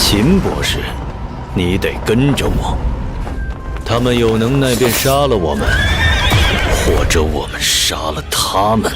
秦博士，你得跟着我。他们有能耐便杀了我们，或者我们杀了他们。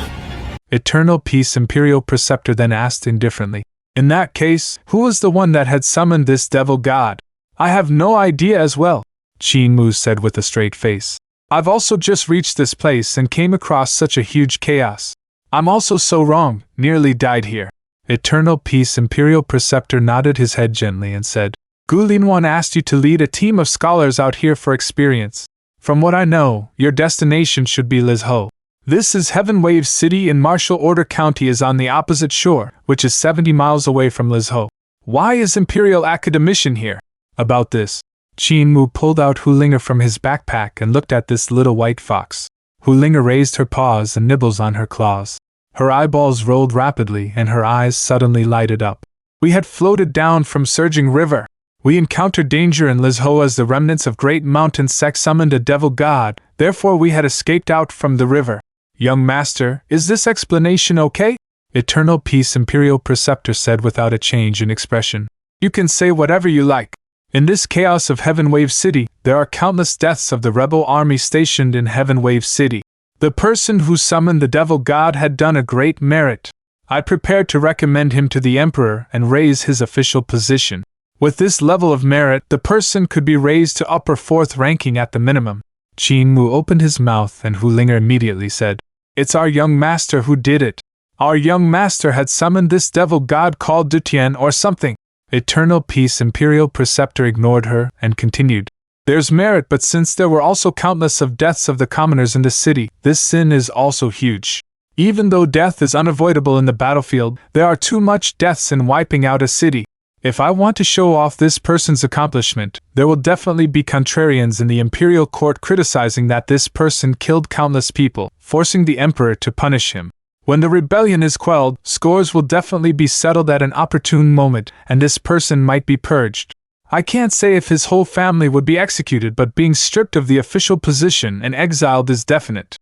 Eternal Peace Imperial Preceptor then asked indifferently, "In that case, who was the one that had summoned this devil god?" "I have no idea as well," Qin Mu said with a straight face. "I've also just reached this place and came across such a huge chaos. I'm also so wrong, nearly died here." Eternal Peace Imperial Preceptor nodded his head gently and said, "Gu Linwan asked you to lead a team of scholars out here for experience. From what I know, your destination should be Lizhou. This is Heaven Wave City in Martial Order County is on the opposite shore, which is 70 miles away from Lizhou. Why is Imperial Academician here?" About this, Qin Mu pulled out Hulinger from his backpack and looked at this little white fox. Hulinger raised her paws and nibbles on her claws. Her eyeballs rolled rapidly and her eyes suddenly lighted up. "We had floated down from surging river. We encountered danger in Lizhou as the remnants of great mountain sect summoned a devil god, therefore we had escaped out from the river. Young master, is this explanation okay?" Eternal Peace Imperial Preceptor said without a change in expression. "You can say whatever you like. In this chaos of Heaven Wave City, there are countless deaths of the rebel army stationed in Heaven Wave City. The person who summoned the devil god had done a great merit. I prepared to recommend him to the emperor and raise his official position. With this level of merit, the person could be raised to upper 4th ranking at the minimum." Qin Mu opened his mouth and Hulinger immediately said, "It's our young master who did it. Our young master had summoned this devil god called Dutian or something." Eternal Peace Imperial Preceptor ignored her and continued, "There's merit, but since there were also countless of deaths of the commoners in the city, this sin is also huge. Even though death is unavoidable in the battlefield, there are too much deaths in wiping out a city. If I want to show off this person's accomplishment, there will definitely be contrarians in the imperial court criticizing that this person killed countless people, forcing the emperor to punish him. When the rebellion is quelled, scores will definitely be settled at an opportune moment, and this person might be purged. I can't say if his whole family would be executed, but being stripped of the official position and exiled is definite."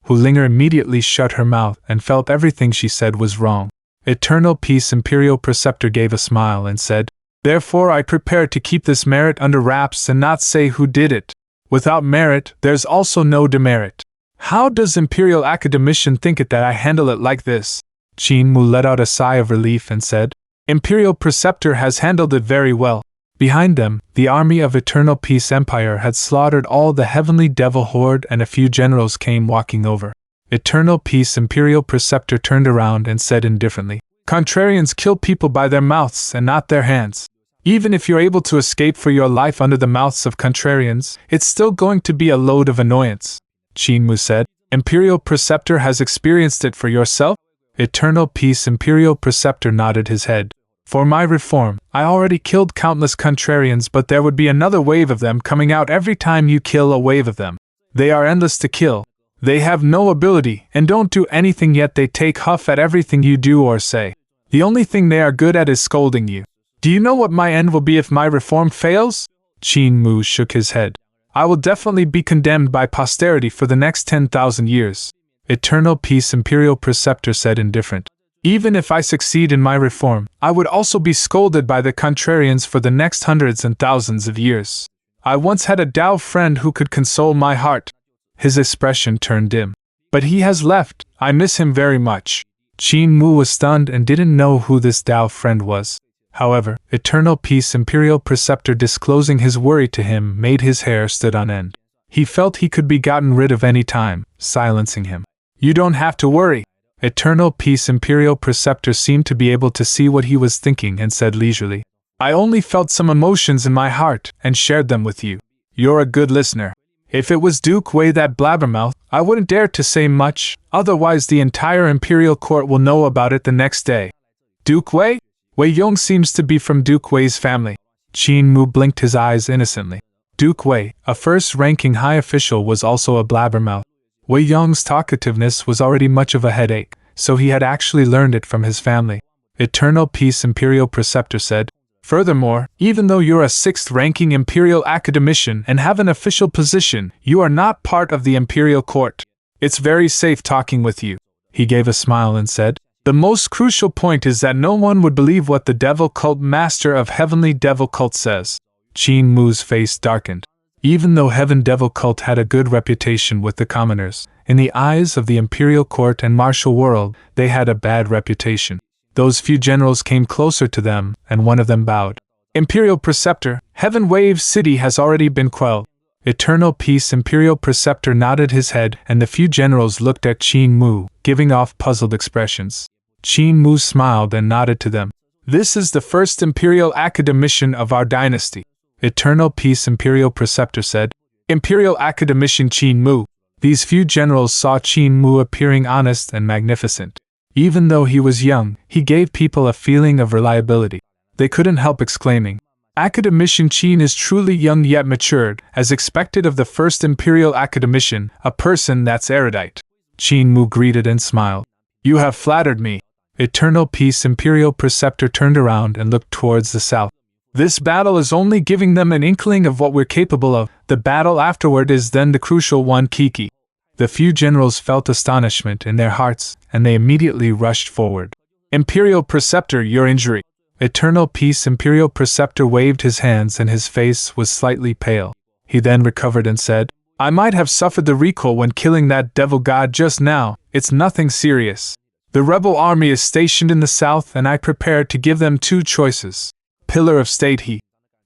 Hulinger immediately shut her mouth and felt everything she said was wrong. Eternal Peace Imperial Preceptor gave a smile and said, "Therefore I prepared to keep this merit under wraps and not say who did it. Without merit, there's also no demerit. How does Imperial Academician think it that I handle it like this?" Qin Mu let out a sigh of relief and said, "Imperial Preceptor has handled it very well." Behind them, the army of Eternal Peace Empire had slaughtered all the heavenly devil horde and a few generals came walking over. Eternal Peace Imperial Preceptor turned around and said indifferently, "Contrarians kill people by their mouths and not their hands. Even if you're able to escape for your life under the mouths of contrarians, it's still going to be a load of annoyance." Qin Mu said, "Imperial Preceptor has experienced it for yourself?" Eternal Peace Imperial Preceptor nodded his head. "For my reform, I already killed countless contrarians, but there would be another wave of them coming out every time you kill a wave of them. They are endless to kill. They have no ability and don't do anything, yet they take huff at everything you do or say. The only thing they are good at is scolding you. Do you know what my end will be if my reform fails?" Qin Mu shook his head. "I will definitely be condemned by posterity for the next 10,000 years." Eternal Peace Imperial Preceptor said indifferent, "Even if I succeed in my reform, I would also be scolded by the contrarians for the next hundreds and thousands of years. I once had a Dao friend who could console my heart." His expression turned dim. "But he has left. I miss him very much." Qin Mu was stunned and didn't know who this Dao friend was. However, Eternal Peace Imperial Preceptor disclosing his worry to him made his hair stood on end. He felt he could be gotten rid of any time, silencing him. "You don't have to worry." Eternal Peace Imperial Preceptor seemed to be able to see what he was thinking and said leisurely, "I only felt some emotions in my heart and shared them with you. You're a good listener. If it was Duke Wei that blabbermouth, I wouldn't dare to say much, otherwise the entire Imperial Court will know about it the next day." "Duke Wei?" "Wei Yong seems to be from Duke Wei's family." Qin Mu blinked his eyes innocently. Duke Wei, a first-ranking high official, was also a blabbermouth. Wei Yong's talkativeness was already much of a headache, so he had actually learned it from his family. Eternal Peace Imperial Preceptor said, "Furthermore, even though you're a 6th-ranking Imperial Academician and have an official position, you are not part of the Imperial Court. It's very safe talking with you." He gave a smile and said, The most crucial point is that no one would believe what the devil cult master of Heavenly Devil Cult says. Qin Mu's face darkened. Even though Heaven Devil Cult had a good reputation with the commoners, in the eyes of the Imperial Court and martial world, they had a bad reputation. Those few generals came closer to them, and one of them bowed. Imperial Preceptor, Heaven Wave City has already been quelled. Eternal Peace Imperial Preceptor nodded his head, and the few generals looked at Qin Mu, giving off puzzled expressions. Qin Mu smiled and nodded to them. This is the first Imperial academician of our dynasty. Eternal Peace Imperial Preceptor said. Imperial academician Qin Mu. These few generals saw Qin Mu appearing honest and magnificent. Even though he was young, he gave people a feeling of reliability. They couldn't help exclaiming, Academician Qin is truly young yet matured, as expected of the first Imperial academician, a person that's erudite. Qin Mu greeted and smiled. You have flattered me. Eternal Peace Imperial Preceptor turned around and looked towards the south. This battle is only giving them an inkling of what we're capable of. The battle afterward is then the crucial one, Kiki. The few generals felt astonishment in their hearts, and they immediately rushed forward. Imperial Preceptor, your injury. Eternal Peace Imperial Preceptor waved his hands and his face was slightly pale. He then recovered and said, I might have suffered the recoil when killing that devil god just now. It's nothing serious. The rebel army is stationed in the south and I prepared to give them two choices. Pillar of State he.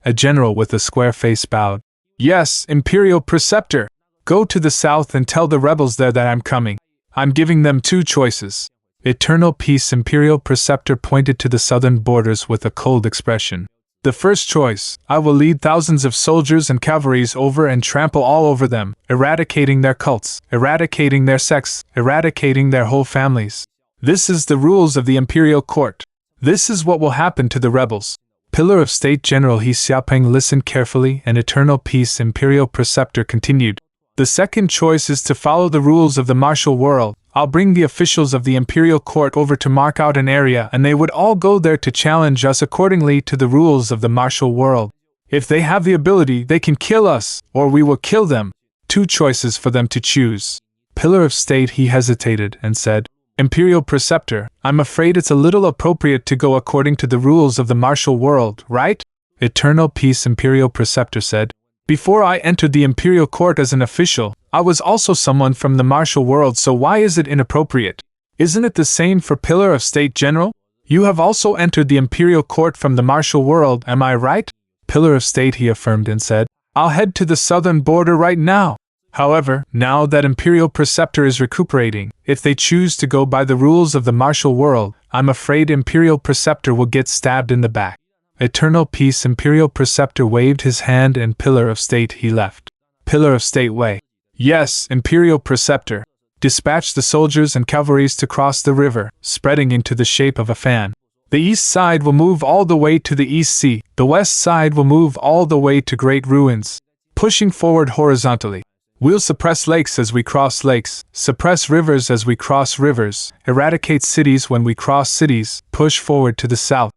A general with a square face bowed. Yes, Imperial Preceptor. Go to the south and tell the rebels there that I'm coming. I'm giving them two choices. Eternal Peace Imperial Preceptor pointed to the southern borders with a cold expression. The first choice, I will lead thousands of soldiers and cavalries over and trample all over them, eradicating their cults, eradicating their sects, eradicating their whole families. This is the rules of the Imperial Court. This is what will happen to the rebels. Pillar of State General He Xiaopeng listened carefully and Eternal Peace Imperial Preceptor continued. The second choice is to follow the rules of the martial world. I'll bring the officials of the Imperial Court over to mark out an area and they would all go there to challenge us accordingly to the rules of the martial world. If they have the ability, they can kill us, or we will kill them. Two choices for them to choose. Pillar of State He hesitated and said, Imperial Preceptor, I'm afraid it's a little appropriate to go according to the rules of the martial world, right? Eternal Peace Imperial Preceptor said, Before I entered the Imperial Court as an official, I was also someone from the martial world, so why is it inappropriate? Isn't it the same for Pillar of State General? You have also entered the Imperial Court from the martial world, am I right? Pillar of State he affirmed and said, I'll head to the southern border right now. However, now that Imperial Preceptor is recuperating, if they choose to go by the rules of the martial world, I'm afraid Imperial Preceptor will get stabbed in the back. Eternal Peace Imperial Preceptor waved his hand and Pillar of State he left. Pillar of State way. Yes, Imperial Preceptor. Dispatch the soldiers and cavalries to cross the river, spreading into the shape of a fan. The east side will move all the way to the East Sea, the west side will move all the way to Great Ruins, pushing forward horizontally. We'll suppress lakes as we cross lakes, suppress rivers as we cross rivers, eradicate cities when we cross cities, push forward to the south.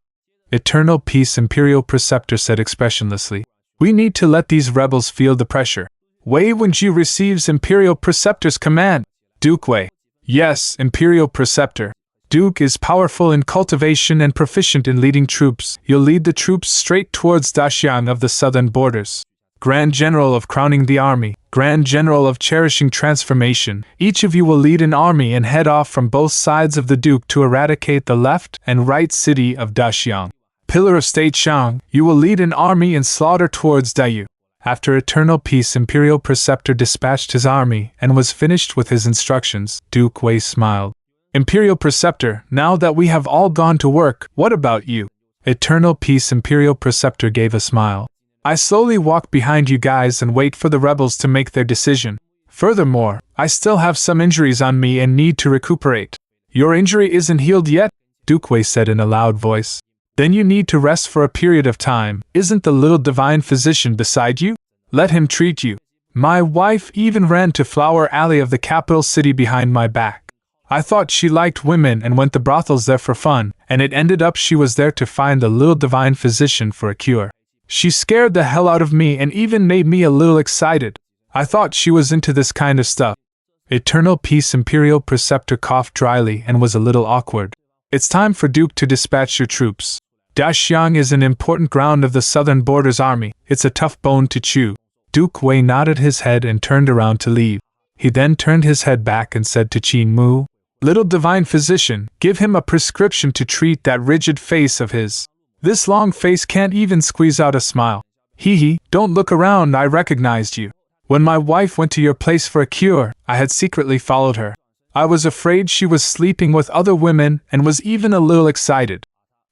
Eternal Peace Imperial Preceptor said expressionlessly, We need to let these rebels feel the pressure. Wei Wenju receives Imperial Preceptor's command. Duke Wei. Yes, Imperial Preceptor. Duke is powerful in cultivation and proficient in leading troops. You'll lead the troops straight towards Daxiang of the southern borders. Grand General of crowning the army, Grand General of cherishing transformation, each of you will lead an army and head off from both sides of the Duke to eradicate the left and right city of Daxiang. Pillar of State Shang, you will lead an army and slaughter towards Dayu. After Eternal Peace Imperial Preceptor dispatched his army and was finished with his instructions, Duke Wei smiled. Imperial Preceptor, now that we have all gone to work, what about you? Eternal Peace Imperial Preceptor gave a smile. I slowly walk behind you guys and wait for the rebels to make their decision. Furthermore, I still have some injuries on me and need to recuperate. Your injury isn't healed yet? Duke Wei said in a loud voice. Then you need to rest for a period of time. Isn't the little divine physician beside you? Let him treat you. My wife even ran to Flower Alley of the capital city behind my back. I thought she liked women and went to brothels there for fun, and it ended up she was there to find the little divine physician for a cure. She scared the hell out of me and even made me a little excited. I thought she was into this kind of stuff. Eternal Peace Imperial Preceptor coughed dryly and was a little awkward. It's time for Duke to dispatch your troops. Daxiang is an important ground of the Southern Borders Army. It's a tough bone to chew. Duke Wei nodded his head and turned around to leave. He then turned his head back and said to Qin Mu, "Little divine physician, give him a prescription to treat that rigid face of his. This long face can't even squeeze out a smile. Hee, don't look around, I recognized you. When my wife went to your place for a cure, I had secretly followed her. I was afraid she was sleeping with other women and was even a little excited."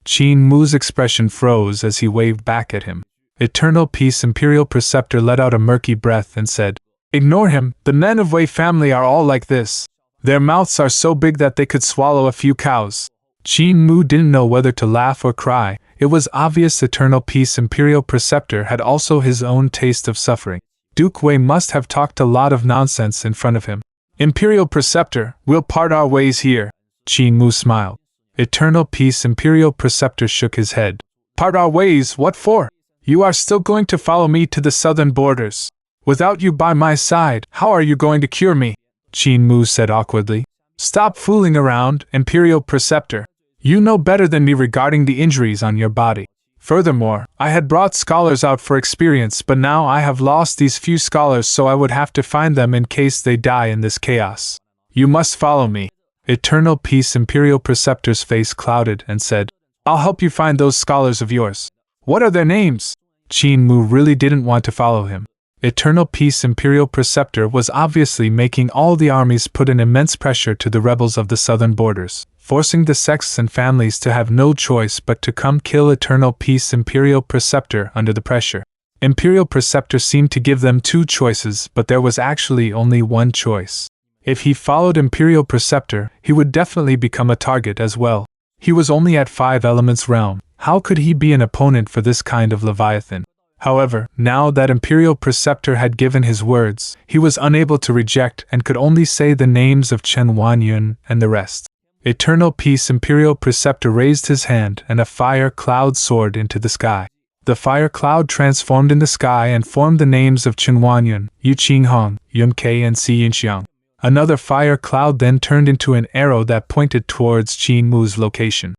Qin Mu's expression froze as he waved back at him. Eternal Peace Imperial Preceptor let out a murky breath and said, "Ignore him, the men of Wei family are all like this. Their mouths are so big that they could swallow a few cows." Qin Mu didn't know whether to laugh or cry. It was obvious Eternal Peace Imperial Preceptor had also his own taste of suffering. Duke Wei must have talked a lot of nonsense in front of him. "Imperial Preceptor, we'll part our ways here." Qin Mu smiled. Eternal Peace Imperial Preceptor shook his head. "Part our ways, what for? You are still going to follow me to the southern borders. Without you by my side, how are you going to cure me?" Qin Mu said awkwardly. "Stop fooling around, Imperial Preceptor. You know better than me regarding the injuries on your body. Furthermore, I had brought scholars out for experience, but now I have lost these few scholars, so I would have to find them in case they die in this chaos. You must follow me." Eternal Peace Imperial Preceptor's face clouded and said, "I'll help you find those scholars of yours. What are their names?" Qin Mu really didn't want to follow him. Eternal Peace Imperial Preceptor was obviously making all the armies put an immense pressure to the rebels of the southern borders, forcing the sects and families to have no choice but to come kill Eternal Peace Imperial Preceptor under the pressure. Imperial Preceptor seemed to give them two choices, but there was actually only one choice. If he followed Imperial Preceptor, he would definitely become a target as well. He was only at 5 Elements realm. How could he be an opponent for this kind of Leviathan? However, now that Imperial Preceptor had given his words, he was unable to reject and could only say the names of Chen Wanyun and the rest. Eternal Peace Imperial Preceptor raised his hand and a fire cloud soared into the sky. The fire cloud transformed in the sky and formed the names of Chen Wanyun, Yu Qinghong, Yun Ke and xianxia. Another fire cloud then turned into an arrow that pointed towards Qin Mu's location.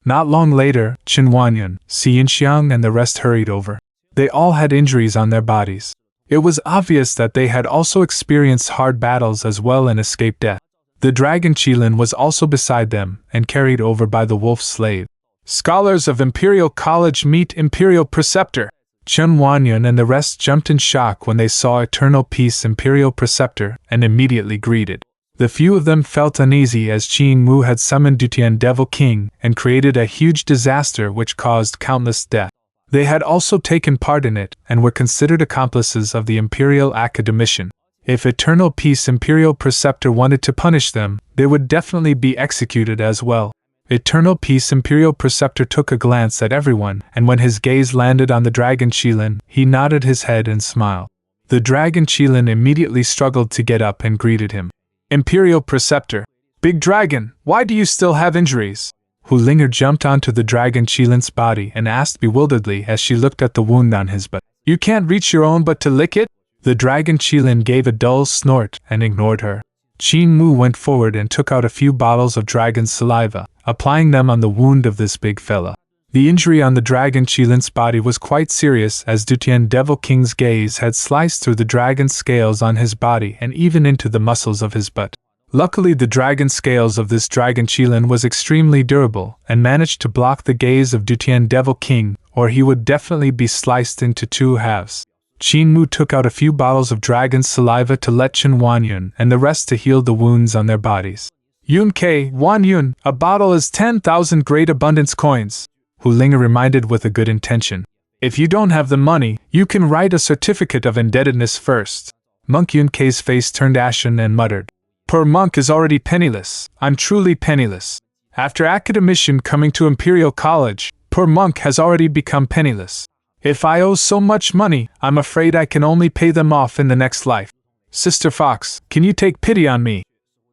Not long later, Chen Wanyun, xianxia and the rest hurried over. They all had injuries on their bodies. It was obvious that they had also experienced hard battles as well and escaped death. The dragon Qilin was also beside them and carried over by the wolf slave. "Scholars of Imperial College meet Imperial Preceptor." Chen Wanyun and the rest jumped in shock when they saw Eternal Peace Imperial Preceptor and immediately greeted. The few of them felt uneasy as Qin Mu had summoned Dutian Devil King and created a huge disaster which caused countless death. They had also taken part in it and were considered accomplices of the Imperial Academician. If Eternal Peace Imperial Preceptor wanted to punish them, they would definitely be executed as well. Eternal Peace Imperial Preceptor took a glance at everyone, and when his gaze landed on the Dragon Qilin, he nodded his head and smiled. The Dragon Qilin immediately struggled to get up and greeted him. "Imperial Preceptor, Big Dragon, why do you still have injuries?" Hulinger jumped onto the Dragon Qilin's body and asked bewilderedly as she looked at the wound on his butt. "You can't reach your own butt to lick it?" The Dragon Qilin gave a dull snort and ignored her. Qin Mu went forward and took out a few bottles of dragon saliva, applying them on the wound of this big fella. The injury on the Dragon Qilin's body was quite serious as Dutian Devil King's gaze had sliced through the dragon scales on his body and even into the muscles of his butt. Luckily, the dragon scales of this Dragon Qilin was extremely durable and managed to block the gaze of Dutian Devil King, or he would definitely be sliced into 2 halves. Qin Mu took out a few bottles of dragon saliva to let Chen Wanyun and the rest to heal the wounds on their bodies. "Yun Ke, Wanyun, a bottle is 10,000 great abundance coins," Hulinger reminded with a good intention. "If you don't have the money, you can write a certificate of indebtedness first." Monk Yun Ke's face turned ashen and muttered, "Poor monk is already penniless. I'm truly penniless. After academician coming to Imperial College, poor monk has already become penniless. If I owe so much money, I'm afraid I can only pay them off in the next life. Sister Fox, can you take pity on me?"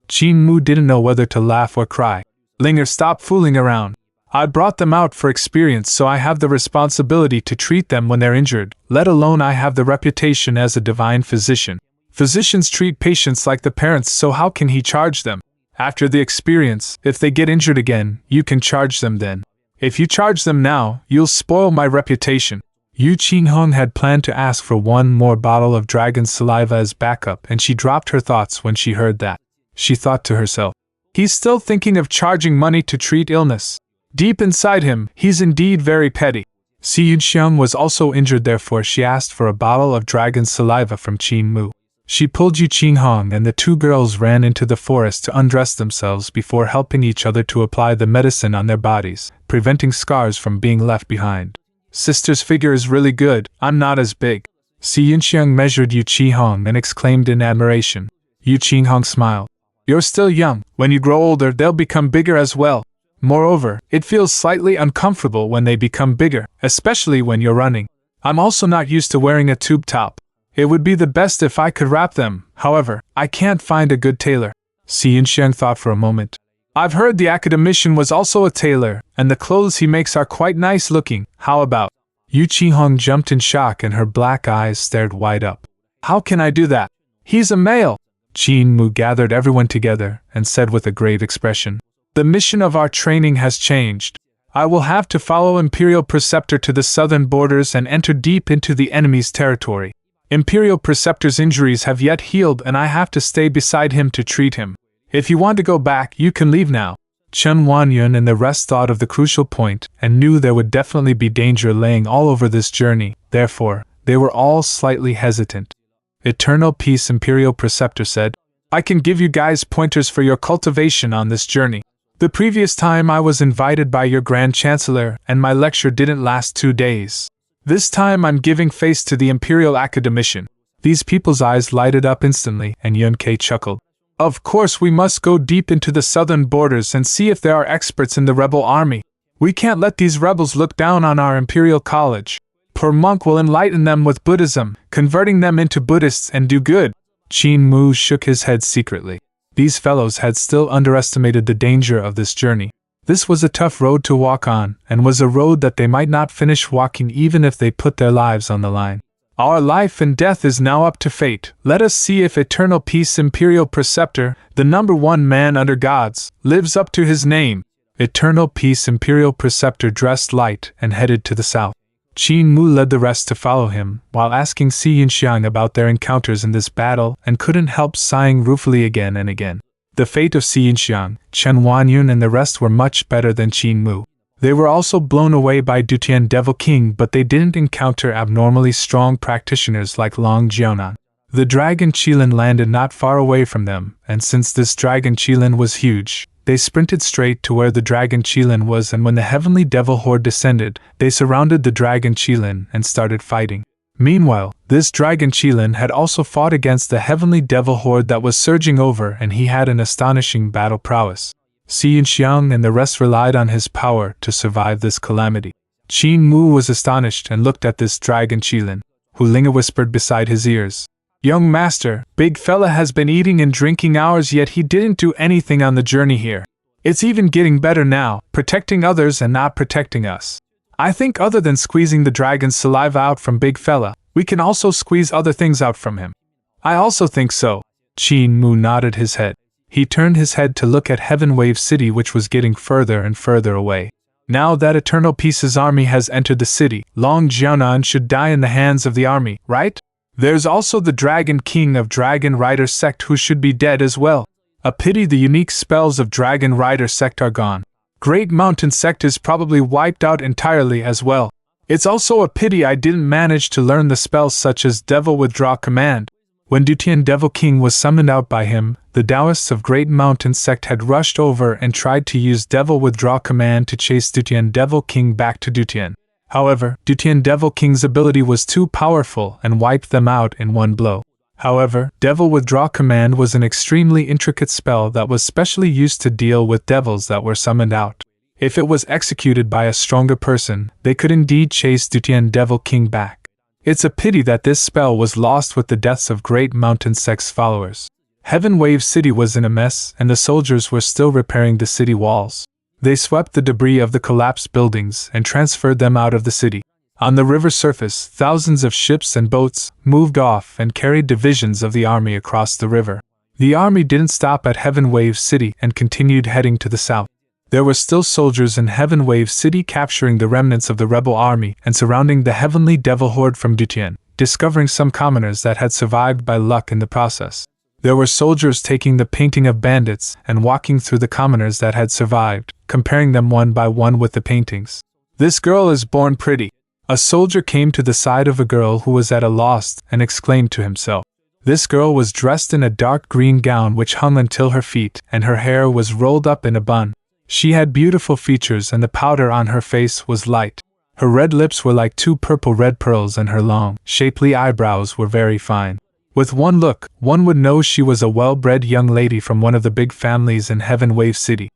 Qin Mu didn't know whether to laugh or cry. "Linger, stop fooling around. I brought them out for experience, so I have the responsibility to treat them when they're injured, let alone I have the reputation as a divine physician. Physicians treat patients like the parents, so how can he charge them?" After the experience, if they get injured again, you can charge them then. If you charge them now, you'll spoil my reputation. Yu Qinghong had planned to ask for one more bottle of dragon saliva as backup, and she dropped her thoughts when she heard that. She thought to herself, he's still thinking of charging money to treat illness. Deep inside him, he's indeed very petty. Si Yunxiang was also injured, therefore she asked for a bottle of dragon saliva from Qin Mu. She pulled Yu Qinghong and the two girls ran into the forest to undress themselves before helping each other to apply the medicine on their bodies, preventing scars from being left behind. Sister's figure is really good, I'm not as big. Si Yunxiang measured Yu Qinghong and exclaimed in admiration. Yu Qinghong smiled. You're still young, when you grow older they'll become bigger as well. Moreover, it feels slightly uncomfortable when they become bigger, especially when you're running. I'm also not used to wearing a tube top. It would be the best if I could wrap them, however, I can't find a good tailor. Si Yunxiang thought for a moment. I've heard the academician was also a tailor, and the clothes he makes are quite nice looking, how about? Yu Qinghong jumped in shock and her black eyes stared wide up. How can I do that? He's a male! Qin Mu gathered everyone together and said with a grave expression. The mission of our training has changed. I will have to follow Imperial Preceptor to the southern borders and enter deep into the enemy's territory. Imperial Preceptor's injuries have yet healed and I have to stay beside him to treat him. If you want to go back, you can leave now. Chen Wanyun and the rest thought of the crucial point and knew there would definitely be danger laying all over this journey, therefore, they were all slightly hesitant. Eternal Peace Imperial Preceptor said, I can give you guys pointers for your cultivation on this journey. The previous time I was invited by your Grand Chancellor and my lecture didn't last 2 days. This time I'm giving face to the Imperial Academician. These people's eyes lighted up instantly and Yun Kei chuckled. Of course we must go deep into the southern borders and see if there are experts in the rebel army. We can't let these rebels look down on our Imperial College. Per monk will enlighten them with Buddhism, converting them into Buddhists and do good. Qin Mu shook his head secretly. These fellows had still underestimated the danger of this journey. This was a tough road to walk on, and was a road that they might not finish walking even if they put their lives on the line. Our life and death is now up to fate. Let us see if Eternal Peace Imperial Preceptor, the #1 man under gods, lives up to his name. Eternal Peace Imperial Preceptor dressed light and headed to the south. Qin Mu led the rest to follow him, while asking Si Yunxiang about their encounters in this battle and couldn't help sighing ruefully again and again. The fate of Si Yunxiang, Chen Wanyun and the rest were much better than Qin Mu. They were also blown away by Dutian Devil King, but they didn't encounter abnormally strong practitioners like Long Jiaonan. The dragon Qilin landed not far away from them, and since this dragon Qilin was huge, they sprinted straight to where the dragon Qilin was, and when the heavenly devil horde descended, they surrounded the dragon Qilin and started fighting. Meanwhile, this dragon Qilin had also fought against the heavenly devil horde that was surging over, and he had an astonishing battle prowess. Si Yunxiang and the rest relied on his power to survive this calamity. Qin Mu was astonished and looked at this dragon Qilin, who Linga whispered beside his ears. Young master, big fella has been eating and drinking hours yet he didn't do anything on the journey here. It's even getting better now, protecting others and not protecting us. I think other than squeezing the dragon's saliva out from big fella, we can also squeeze other things out from him. I also think so. Qin Mu nodded his head. He turned his head to look at Heaven Wave City, which was getting further and further away. Now that Eternal Peace's army has entered the city, Long Jiaonan should die in the hands of the army, right? There's also the Dragon King of Dragon Rider sect who should be dead as well. A pity the unique spells of Dragon Rider sect are gone. Great Mountain sect is probably wiped out entirely as well. It's also a pity I didn't manage to learn the spells such as Devil Withdraw Command. When Dutian Devil King was summoned out by him, the Taoists of Great Mountain sect had rushed over and tried to use Devil Withdraw Command to chase Dutian Devil King back to Dutian. However, Dutian Devil King's ability was too powerful and wiped them out in one blow. However, Devil Withdraw Command was an extremely intricate spell that was specially used to deal with devils that were summoned out. If it was executed by a stronger person, they could indeed chase Dutian Devil King back. It's a pity that this spell was lost with the deaths of Great Mountain Sect's followers. Heaven Wave City was in a mess, and the soldiers were still repairing the city walls. They swept the debris of the collapsed buildings and transferred them out of the city. On the river surface, thousands of ships and boats moved off and carried divisions of the army across the river. The army didn't stop at Heaven Wave City and continued heading to the south. There were still soldiers in Heaven Wave City capturing the remnants of the rebel army and surrounding the heavenly devil horde from Dutian, discovering some commoners that had survived by luck in the process. There were soldiers taking the painting of bandits and walking through the commoners that had survived, comparing them one by one with the paintings. "This girl is born pretty." A soldier came to the side of a girl who was at a loss and exclaimed to himself. This girl was dressed in a dark green gown which hung until her feet, and her hair was rolled up in a bun. She had beautiful features and the powder on her face was light. Her red lips were like two purple red pearls and her long, shapely eyebrows were very fine. With one look, one would know she was a well-bred young lady from one of the big families in Heaven Wave City.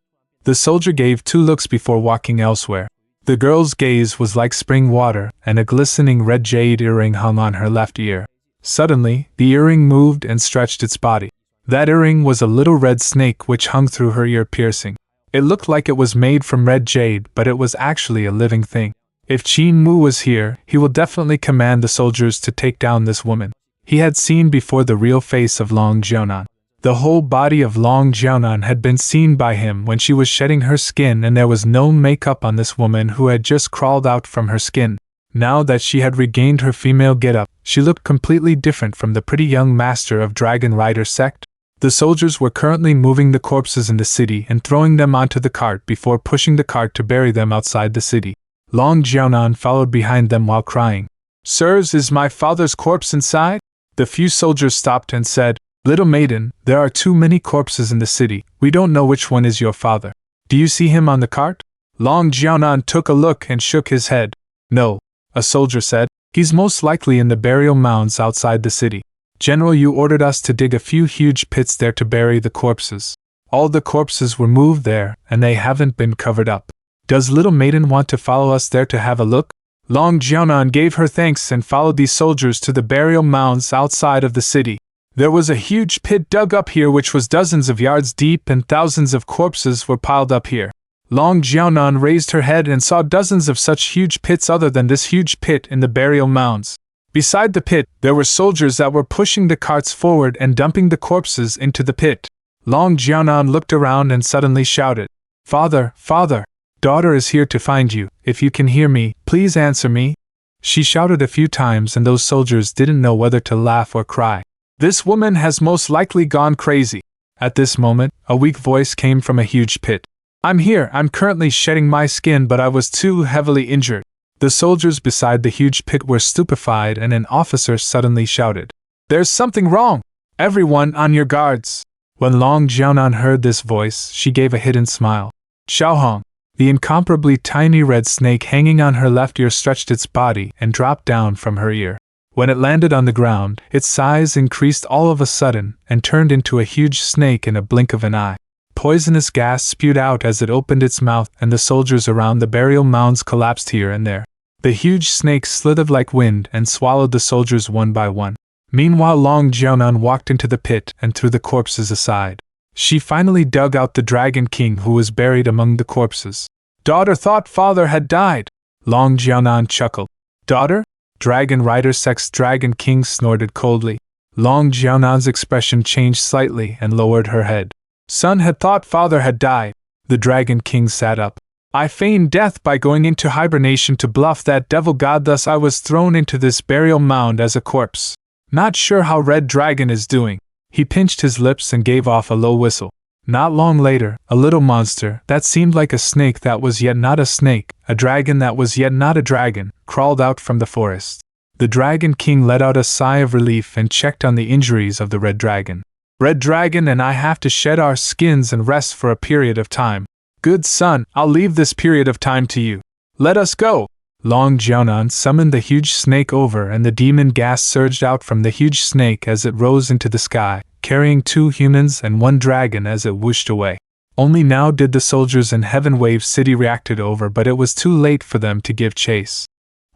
The soldier gave 2 looks before walking elsewhere. The girl's gaze was like spring water, and a glistening red jade earring hung on her left ear. Suddenly, the earring moved and stretched its body. That earring was a little red snake which hung through her ear piercing. It looked like it was made from red jade, but it was actually a living thing. If Qin Mu was here, he will definitely command the soldiers to take down this woman. He had seen before the real face of Long Jianan. The whole body of Long Jianan had been seen by him when she was shedding her skin, and there was no makeup on this woman who had just crawled out from her skin. Now that she had regained her female getup, she looked completely different from the pretty young master of Dragon Rider sect. The soldiers were currently moving the corpses in the city and throwing them onto the cart before pushing the cart to bury them outside the city. Long Jianan followed behind them while crying, "Sirs, is my father's corpse inside?" The few soldiers stopped and said, "Little maiden, there are too many corpses in the city. We don't know which one is your father. Do you see him on the cart?" Long Jianan took a look and shook his head. "No," a soldier said. "He's most likely in the burial mounds outside the city. General, you ordered us to dig a few huge pits there to bury the corpses. All the corpses were moved there, and they haven't been covered up. Does little maiden want to follow us there to have a look?" Long Jianan gave her thanks and followed these soldiers to the burial mounds outside of the city. There was a huge pit dug up here which was dozens of yards deep, and thousands of corpses were piled up here. Long Jianan raised her head and saw dozens of such huge pits other than this huge pit in the burial mounds. Beside the pit, there were soldiers that were pushing the carts forward and dumping the corpses into the pit. Long Jianan looked around and suddenly shouted, "Father, father! Daughter is here to find you. If you can hear me, please answer me." She shouted a few times and those soldiers didn't know whether to laugh or cry. "This woman has most likely gone crazy." At this moment, a weak voice came from a huge pit. "I'm here, I'm currently shedding my skin, but I was too heavily injured." The soldiers beside the huge pit were stupefied and an officer suddenly shouted, "There's something wrong! Everyone on your guards!" When Long Jianan heard this voice, she gave a hidden smile. Xiaohong, the incomparably tiny red snake hanging on her left ear, stretched its body and dropped down from her ear. When it landed on the ground, its size increased all of a sudden and turned into a huge snake in a blink of an eye. Poisonous gas spewed out as it opened its mouth, and the soldiers around the burial mounds collapsed here and there. The huge snake slithered like wind and swallowed the soldiers one by one. Meanwhile, Long Jianan walked into the pit and threw the corpses aside. She finally dug out the Dragon King who was buried among the corpses. "Daughter thought father had died." Long Jianan chuckled. "Daughter?" Dragon Rider Sect's Dragon King snorted coldly. Long Jianan's expression changed slightly and lowered her head. "Son had thought father had died." The Dragon King sat up. "I feigned death by going into hibernation to bluff that devil god, thus I was thrown into this burial mound as a corpse. Not sure how Red Dragon is doing." He pinched his lips and gave off a low whistle. Not long later, a little monster that seemed like a snake that was yet not a snake, a dragon that was yet not a dragon, crawled out from the forest. The Dragon King let out a sigh of relief and checked on the injuries of the Red Dragon. "Red Dragon and I have to shed our skins and rest for a period of time. Good son, I'll leave this period of time to you. Let us go." Long Jianan summoned the huge snake over, and the demon gas surged out from the huge snake as it rose into the sky, carrying 2 humans and 1 dragon as it whooshed away. Only now did the soldiers in Heaven Wave City reacted over, but it was too late for them to give chase.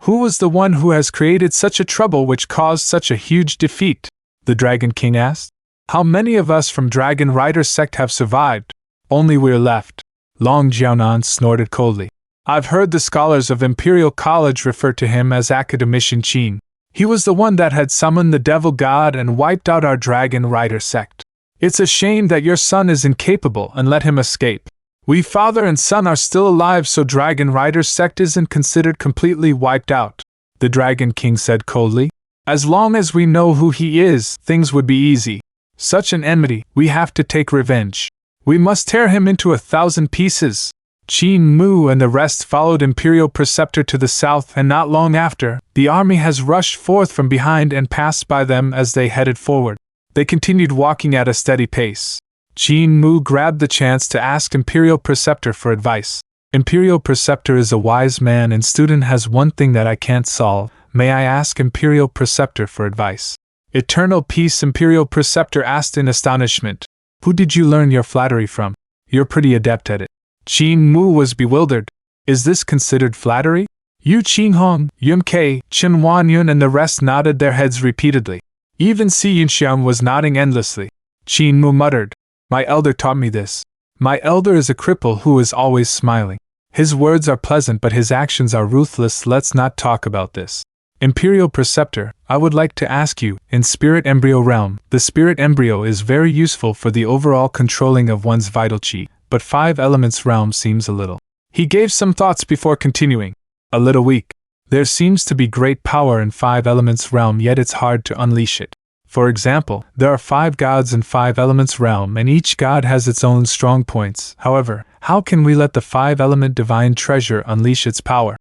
"Who was the one who has created such a trouble which caused such a huge defeat?" the Dragon King asked. "How many of us from Dragon Rider sect have survived? Only we're left." Long Jianan snorted coldly. "I've heard the scholars of Imperial College refer to him as Academician Qin. He was the one that had summoned the devil god and wiped out our Dragon Rider sect. It's a shame that your son is incapable and let him escape. We father and son are still alive, so Dragon Rider's sect isn't considered completely wiped out, the Dragon King said coldly. As long as we know who he is, things would be easy. Such an enmity, we have to take revenge. We must tear him into 1,000 pieces. Qin Mu and the rest followed Imperial Preceptor to the south, and not long after, the army has rushed forth from behind and passed by them as they headed forward. They continued walking at a steady pace. Qin Mu grabbed the chance to ask Imperial Preceptor for advice. Imperial Preceptor is a wise man and student has one thing that I can't solve. May I ask Imperial Preceptor for advice? Eternal Peace Imperial Preceptor asked in astonishment. Who did you learn your flattery from? You're pretty adept at it. Qin Mu was bewildered. Is this considered flattery? Yu Qinghong, Yun Ke, Chen Wanyun and the rest nodded their heads repeatedly. Even xianxia was nodding endlessly. Qin Mu muttered. My elder taught me this. My elder is a cripple who is always smiling. His words are pleasant but his actions are ruthless. Let's not talk about this. Imperial Preceptor, I would like to ask you, in Spirit Embryo Realm, the Spirit Embryo is very useful for the overall controlling of one's vital chi, but 5 Elements Realm seems a little. He gave some thoughts before continuing. A little weak. There seems to be great power in 5 Elements Realm, yet it's hard to unleash it. For example, there are 5 gods in 5 Elements Realm and each god has its own strong points. However, how can we let the 5-element divine treasure unleash its power?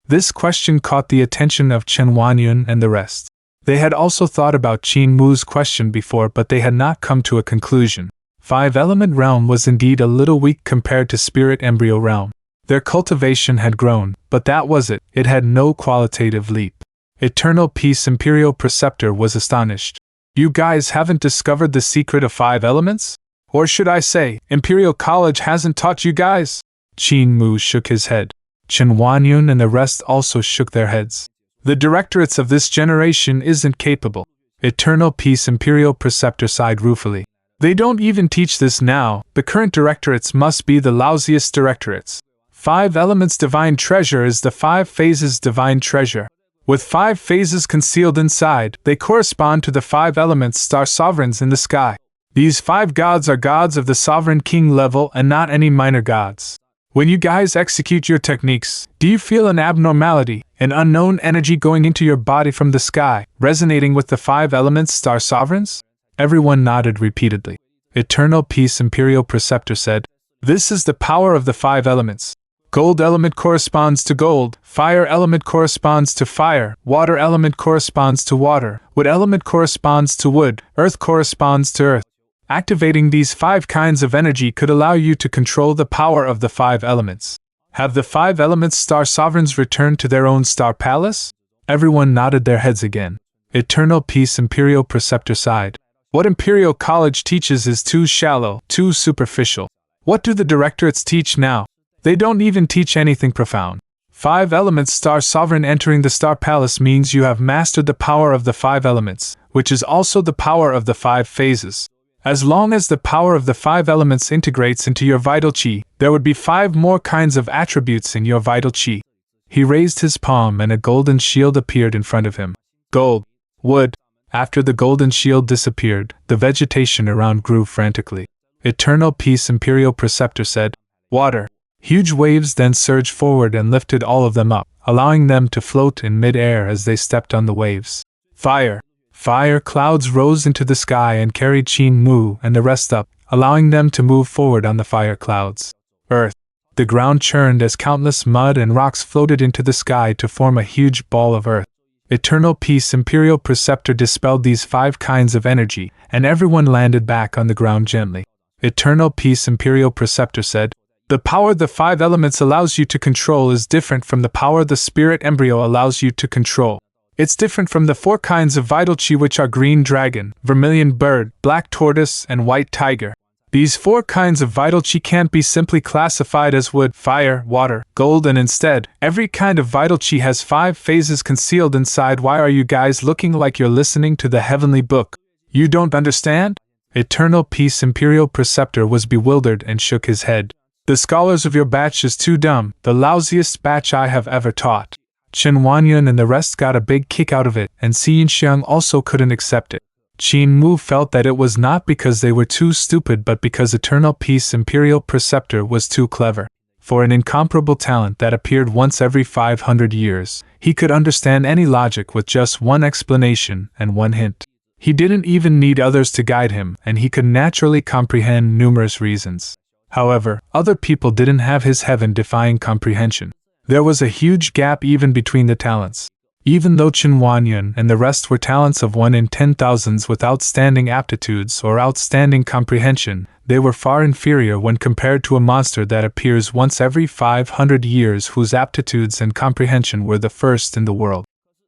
This question caught the attention of Chen Wanyun and the rest. They had also thought about Qin Mu's question before, but they had not come to a conclusion. 5-element realm was indeed a little weak compared to Spirit Embryo Realm. Their cultivation had grown, but that was it. It had no qualitative leap. Eternal Peace Imperial Preceptor was astonished. You guys haven't discovered the secret of 5 elements? Or should I say, Imperial College hasn't taught you guys? Qin Mu shook his head. Chen Wanyun and the rest also shook their heads. The directorates of this generation isn't capable. Eternal Peace Imperial Preceptor sighed ruefully. They don't even teach this now. The current directorates must be the lousiest directorates. 5 elements divine treasure is the 5 phases divine treasure. With 5 phases concealed inside, they correspond to the 5 elements star sovereigns in the sky. These 5 gods are gods of the sovereign king level and not any minor gods. When you guys execute your techniques, do you feel an abnormality, an unknown energy going into your body from the sky, resonating with the 5 elements star sovereigns? Everyone nodded repeatedly. Eternal Peace Imperial Preceptor said, This is the power of the 5 elements. Gold element corresponds to gold, fire element corresponds to fire, water element corresponds to water, wood element corresponds to wood, earth corresponds to earth. Activating these 5 kinds of energy could allow you to control the power of the 5 elements. Have the 5 elements star sovereigns returned to their own star palace? Everyone nodded their heads again. Eternal Peace Imperial Preceptor sighed. What Imperial College teaches is too shallow, too superficial. What do the directorates teach now? They don't even teach anything profound. 5 elements star sovereign entering the star palace means you have mastered the power of the 5 elements, which is also the power of the 5 phases. As long as the power of the 5 elements integrates into your vital chi, there would be 5 more kinds of attributes in your vital chi. He raised his palm and a golden shield appeared in front of him. Gold. Wood. After the golden shield disappeared, the vegetation around grew frantically. Eternal Peace Imperial Preceptor said, Water. Huge waves then surged forward and lifted all of them up, allowing them to float in mid-air as they stepped on the waves. Fire. Fire clouds rose into the sky and carried Qin Mu and the rest up, allowing them to move forward on the fire clouds. Earth. The ground churned as countless mud and rocks floated into the sky to form a huge ball of earth. Eternal Peace Imperial Preceptor dispelled these 5 kinds of energy, and everyone landed back on the ground gently. Eternal Peace Imperial Preceptor said, The power the 5 elements allows you to control is different from the power the spirit embryo allows you to control. It's different from the 4 kinds of vital chi, which are green dragon, vermilion bird, black tortoise, and white tiger. These 4 kinds of vital chi can't be simply classified as wood, fire, water, gold, and instead, every kind of vital chi has 5 phases concealed inside. Why are you guys looking like you're listening to the heavenly book? You don't understand? Eternal Peace Imperial Preceptor was bewildered and shook his head. The scholars of your batch is too dumb, the lousiest batch I have ever taught. Chen Wanyun and the rest got a big kick out of it, and xianxia also couldn't accept it. Qin Mu felt that it was not because they were too stupid but because Eternal Peace Imperial Preceptor was too clever. For an incomparable talent that appeared once every 500 years, he could understand any logic with just one explanation and one hint. He didn't even need others to guide him, and he could naturally comprehend numerous reasons. However, other people didn't have his heaven-defying comprehension. There was a huge gap even between the talents. Even though Chen Wanyan and the rest were talents of 1 in 10,000s with outstanding aptitudes or outstanding comprehension, they were far inferior when compared to a monster that appears once every 500 years whose aptitudes and comprehension were the first in the world.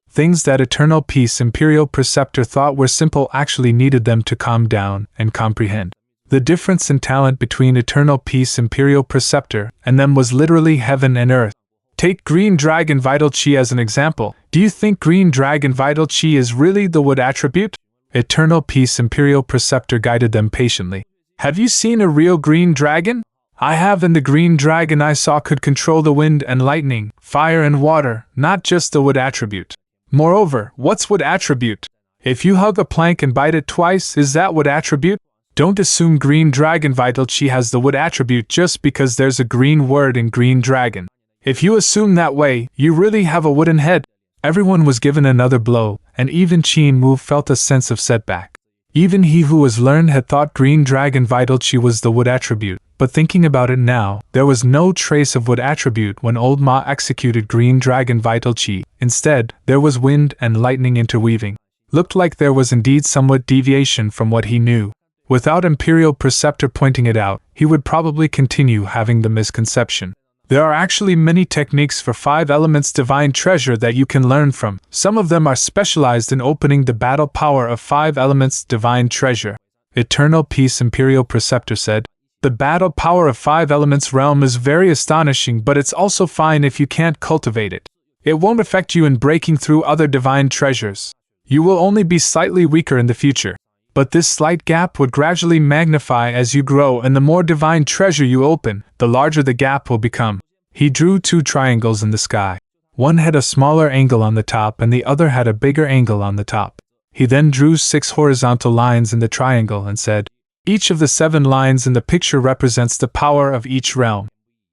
Things that Eternal Peace Imperial Preceptor thought were simple actually needed them to calm down and comprehend. The difference in talent between Eternal Peace Imperial Preceptor and them was literally heaven and earth. Take Green Dragon Vital Chi as an example. Do you think Green Dragon Vital Chi is really the wood attribute? Eternal Peace Imperial Preceptor guided them patiently. Have you seen a real green dragon? I have, and the green dragon I saw could control the wind and lightning, fire and water, not just the wood attribute. Moreover, what's wood attribute? If you hug a plank and bite it twice, is that wood attribute? Don't assume Green Dragon Vital Chi has the wood attribute just because there's a green word in Green Dragon. If you assume that way, you really have a wooden head. Everyone was given another blow, and even Qin Mu felt a sense of setback. Even he who was learned had thought Green Dragon Vital Chi was the wood attribute, but thinking about it now, there was no trace of wood attribute when Old Ma executed Green Dragon Vital Chi. Instead, there was wind and lightning interweaving. Looked like there was indeed somewhat deviation from what he knew. Without Imperial Preceptor pointing it out, he would probably continue having the misconception. There are actually many techniques for 5 elements divine treasure that you can learn from. Some of them are specialized in opening the battle power of 5 elements divine treasure. Eternal Peace Imperial Preceptor said, the battle power of 5 elements realm is very astonishing, but it's also fine if you can't cultivate it. It won't affect you in breaking through other divine treasures. You will only be slightly weaker in the future. But this slight gap would gradually magnify as you grow, and the more divine treasure you open, the larger the gap will become. He drew 2 triangles in the sky. One had a smaller angle on the top and the other had a bigger angle on the top. He then drew 6 horizontal lines in the triangle and said, each of the 7 lines in the picture represents the power of each realm.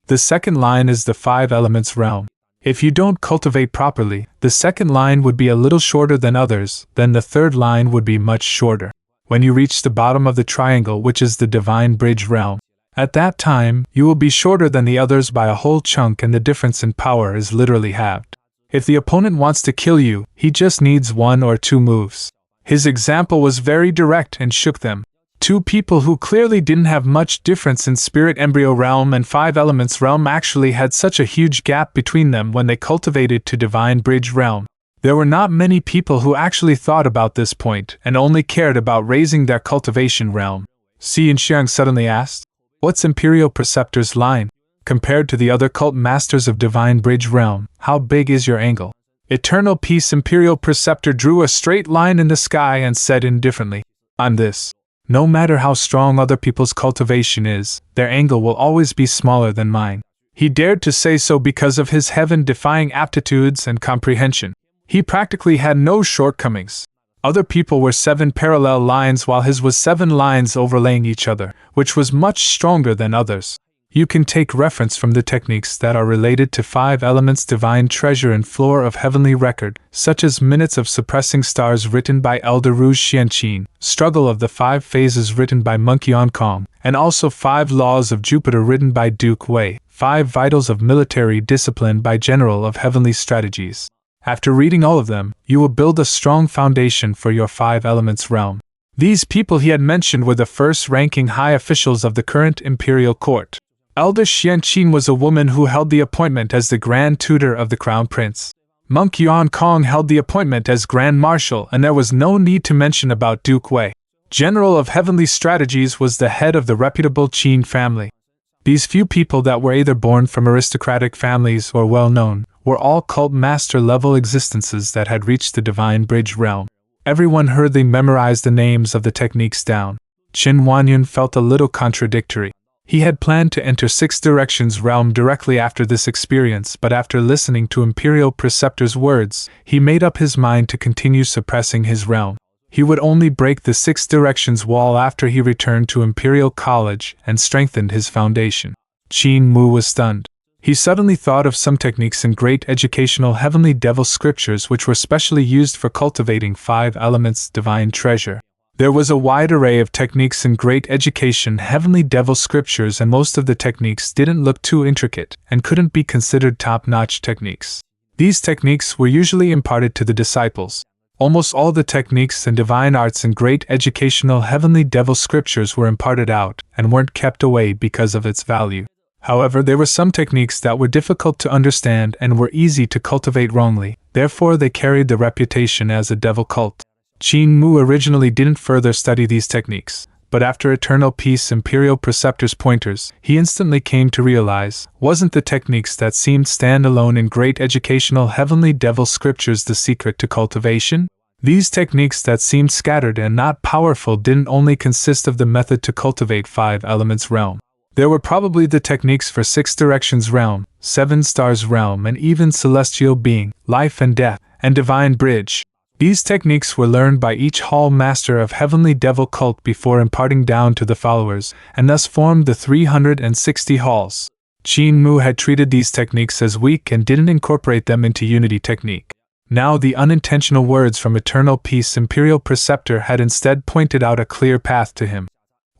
The second line is the 5 elements realm. If you don't cultivate properly, the second line would be a little shorter than others, then the third line would be much shorter. When you reach the bottom of the triangle, which is the divine bridge realm, at that time, you will be shorter than the others by a whole chunk, and the difference in power is literally halved. If the opponent wants to kill you, he just needs 1 or 2 moves. His example was very direct and shook them. 2 people who clearly didn't have much difference in spirit embryo realm and 5 elements realm actually had such a huge gap between them when they cultivated to divine bridge realm. There were not many people who actually thought about this point and only cared about raising their cultivation realm. Xianxia suddenly asked, what's Imperial Preceptor's line? Compared to the other cult masters of Divine Bridge Realm, how big is your angle? Eternal Peace Imperial Preceptor drew a straight line in the sky and said indifferently, I'm this. No matter how strong other people's cultivation is, their angle will always be smaller than mine. He dared to say so because of his heaven-defying aptitudes and comprehension. He practically had no shortcomings. Other people were 7 parallel lines while his was 7 lines overlaying each other, which was much stronger than others. You can take reference from the techniques that are related to 5 elements divine treasure and floor of heavenly record, such as Minutes of Suppressing Stars written by Elder Rouge Xianqin, Struggle of the 5 Phases written by Monk Yuan Kong, and also 5 Laws of Jupiter written by Duke Wei, 5 Vitals of Military Discipline by General of Heavenly Strategies. After reading all of them, you will build a strong foundation for your 5 elements realm. These people he had mentioned were the first-ranking high officials of the current imperial court. Elder Xianqin was a woman who held the appointment as the Grand Tutor of the Crown Prince. Monk Yuan Kong held the appointment as Grand Marshal, and there was no need to mention about Duke Wei. General of Heavenly Strategies was the head of the reputable Qin family. These few people that were either born from aristocratic families or well-known, were all cult master-level existences that had reached the Divine Bridge realm. Everyone hurriedly memorized the names of the techniques down. Qin Wanyan felt a little contradictory. He had planned to enter 6 Directions realm directly after this experience, but after listening to Imperial Preceptor's words, he made up his mind to continue suppressing his realm. He would only break the 6 directions wall after he returned to Imperial College and strengthened his foundation. Qin Mu was stunned. He suddenly thought of some techniques in great educational Heavenly Devil scriptures which were specially used for cultivating 5 elements divine treasure. There was a wide array of techniques in great education Heavenly Devil scriptures, and most of the techniques didn't look too intricate and couldn't be considered top-notch techniques. These techniques were usually imparted to the disciples. Almost all the techniques and divine arts in great educational Heavenly Devil scriptures were imparted out and weren't kept away because of its value. However, there were some techniques that were difficult to understand and were easy to cultivate wrongly, therefore they carried the reputation as a devil cult. Qin Mu originally didn't further study these techniques, but after Eternal Peace Imperial Preceptor's pointers, he instantly came to realize, wasn't the techniques that seemed standalone in great educational Heavenly Devil scriptures the secret to cultivation? These techniques that seemed scattered and not powerful didn't only consist of the method to cultivate 5 elements realm. There were probably the techniques for 6 directions realm, 7 stars realm, and even celestial being, life and death, and divine bridge. These techniques were learned by each hall master of Heavenly Devil cult before imparting down to the followers, and thus formed the 360 halls. Qin Mu had treated these techniques as weak and didn't incorporate them into Unity technique. Now the unintentional words from Eternal Peace Imperial Preceptor had instead pointed out a clear path to him.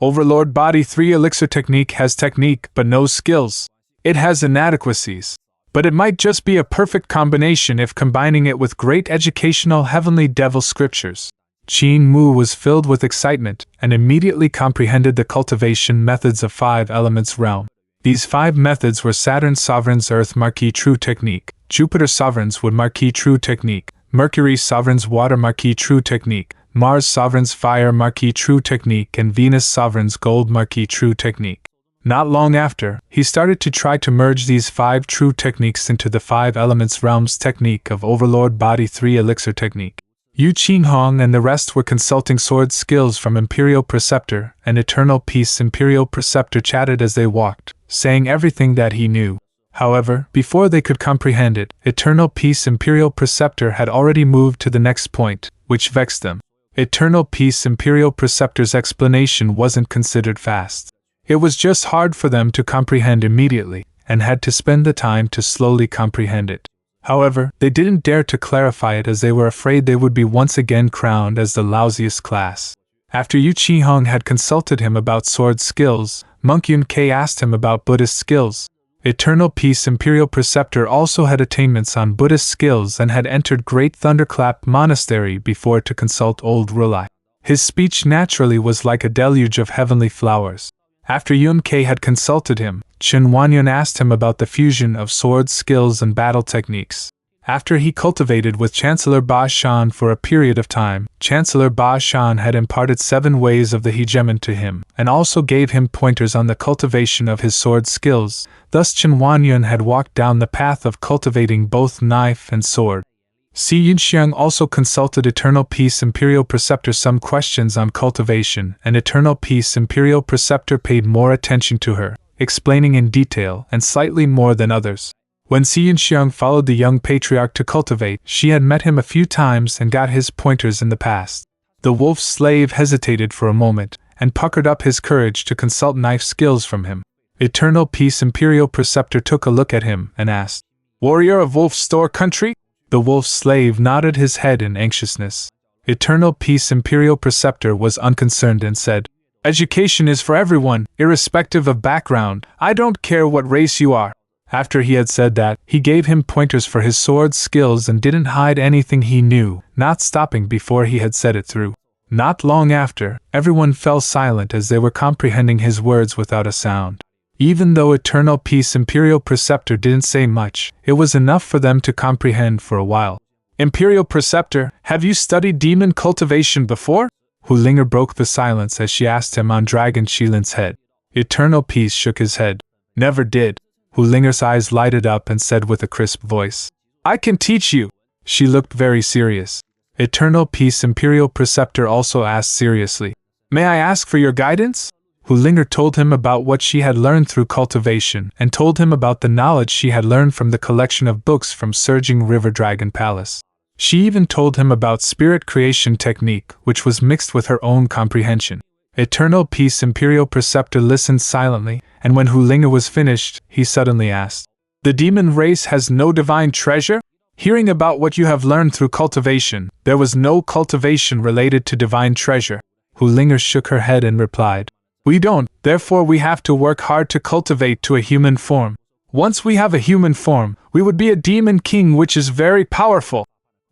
Overlord Body 3 Elixir Technique has technique but no skills. It has inadequacies. But it might just be a perfect combination if combining it with great educational Heavenly Devil scriptures. Qin Mu was filled with excitement and immediately comprehended the cultivation methods of 5 elements realm. These 5 methods were Saturn Sovereign's Earth Marquis True Technique, Jupiter Sovereign's Wood Marquis True Technique, Mercury Sovereign's Water Marquis True Technique, Mars Sovereign's Fire Marquis True Technique, and Venus Sovereign's Gold Marquis True Technique. Not long after, he started to try to merge these 5 true techniques into the 5 elements realms technique of Overlord Body 3 Elixir Technique. Yu Qinghong and the rest were consulting sword skills from Imperial Preceptor, and Eternal Peace Imperial Preceptor chatted as they walked, saying everything that he knew. However, before they could comprehend it, Eternal Peace Imperial Preceptor had already moved to the next point, which vexed them. Eternal Peace Imperial Preceptor's explanation wasn't considered fast. It was just hard for them to comprehend immediately, and had to spend the time to slowly comprehend it. However, they didn't dare to clarify it as they were afraid they would be once again crowned as the lousiest class. After Yu Qihong had consulted him about sword skills, Monk Yun Kei asked him about Buddhist skills. Eternal Peace Imperial Preceptor also had attainments on Buddhist skills and had entered Great Thunderclap Monastery before to consult Old Rulai. His speech naturally was like a deluge of heavenly flowers. After Yun Kei had consulted him, Chen Wanyun asked him about the fusion of sword skills and battle techniques. After he cultivated with Chancellor Ba Shan for a period of time, Chancellor Ba Shan had imparted 7 ways of the hegemon to him, and also gave him pointers on the cultivation of his sword skills. Thus Chen Wanyun had walked down the path of cultivating both knife and sword. Si Yunxiang also consulted Eternal Peace Imperial Preceptor some questions on cultivation, and Eternal Peace Imperial Preceptor paid more attention to her, explaining in detail and slightly more than others. When Si Yunxiang followed the young patriarch to cultivate, she had met him a few times and got his pointers in the past. The wolf's slave hesitated for a moment, and puckered up his courage to consult knife skills from him. Eternal Peace Imperial Preceptor took a look at him and asked, "Warrior of Wolf's Store Country?" The wolf's slave nodded his head in anxiousness. Eternal Peace Imperial Preceptor was unconcerned and said, "Education is for everyone, irrespective of background. I don't care what race you are." After he had said that, he gave him pointers for his sword skills and didn't hide anything he knew, not stopping before he had said it through. Not long after, everyone fell silent as they were comprehending his words without a sound. Even though Eternal Peace Imperial Preceptor didn't say much, it was enough for them to comprehend for a while. "Imperial Preceptor, have you studied demon cultivation before?" Hu Linger broke the silence as she asked him on Dragon Shilin's head. Eternal Peace shook his head. "Never did." Hu Linger's eyes lighted up and said with a crisp voice, "I can teach you." She looked very serious. Eternal Peace Imperial Preceptor also asked seriously, "May I ask for your guidance?" Hu Linger told him about what she had learned through cultivation, and told him about the knowledge she had learned from the collection of books from Surging River Dragon Palace. She even told him about spirit creation technique, which was mixed with her own comprehension. Eternal Peace Imperial Preceptor listened silently, and when Hu Ling'e was finished, he suddenly asked, "The demon race has no divine treasure? Hearing about what you have learned through cultivation, there was no cultivation related to divine treasure." Hu Ling'e shook her head and replied, "We don't, therefore we have to work hard to cultivate to a human form. Once we have a human form, we would be a demon king, which is very powerful.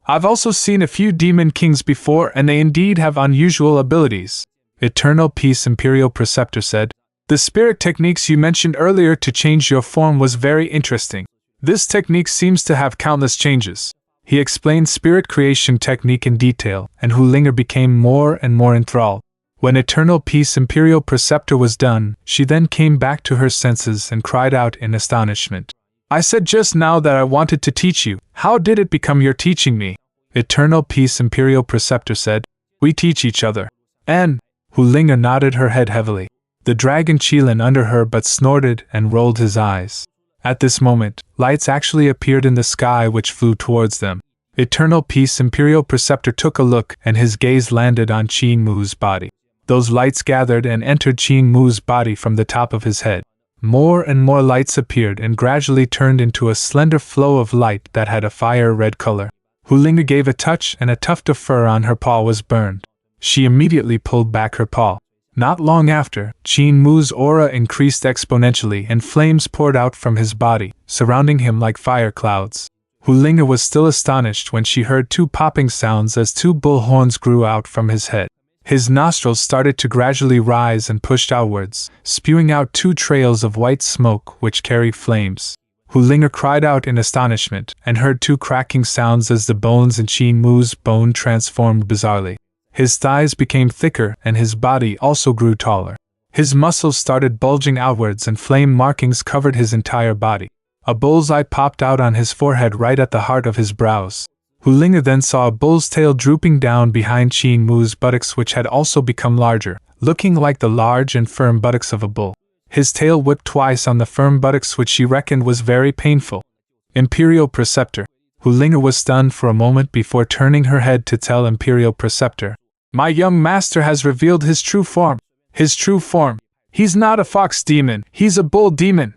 I've also seen a few demon kings before, and they indeed have unusual abilities." Eternal Peace Imperial Preceptor said, "The spirit techniques you mentioned earlier to change your form was very interesting. This technique seems to have countless changes." He explained spirit creation technique in detail, and Hu Ling'e became more and more enthralled. When Eternal Peace Imperial Preceptor was done, she then came back to her senses and cried out in astonishment, "I said just now that I wanted to teach you. How did it become you're teaching me?" Eternal Peace Imperial Preceptor said, "We teach each other." And Hu Ling'e nodded her head heavily. The dragon Qilin under her but snorted and rolled his eyes. At this moment, lights actually appeared in the sky which flew towards them. Eternal Peace Imperial Preceptor took a look and his gaze landed on Qin Mu's body. Those lights gathered and entered Qin Mu's body from the top of his head. More and more lights appeared and gradually turned into a slender flow of light that had a fire-red color. Hu Ling'e gave a touch and a tuft of fur on her paw was burned. She immediately pulled back her paw. Not long after, Qin Mu's aura increased exponentially and flames poured out from his body, surrounding him like fire clouds. Hu Ling'e was still astonished when she heard two popping sounds as two bull horns grew out from his head. His nostrils started to gradually rise and pushed outwards, spewing out two trails of white smoke which carried flames. Hu Ling'e cried out in astonishment and heard two cracking sounds as the bones in Qin Mu's bone transformed bizarrely. His thighs became thicker and his body also grew taller. His muscles started bulging outwards and flame markings covered his entire body. A bull's eye popped out on his forehead right at the heart of his brows. Hu Ling'e then saw a bull's tail drooping down behind Qin Mu's buttocks which had also become larger, looking like the large and firm buttocks of a bull. His tail whipped twice on the firm buttocks which she reckoned was very painful. Imperial Preceptor. Hu Ling'e was stunned for a moment before turning her head to tell Imperial Preceptor, "My young master has revealed his true form. His true form. He's not a fox demon, he's a bull demon."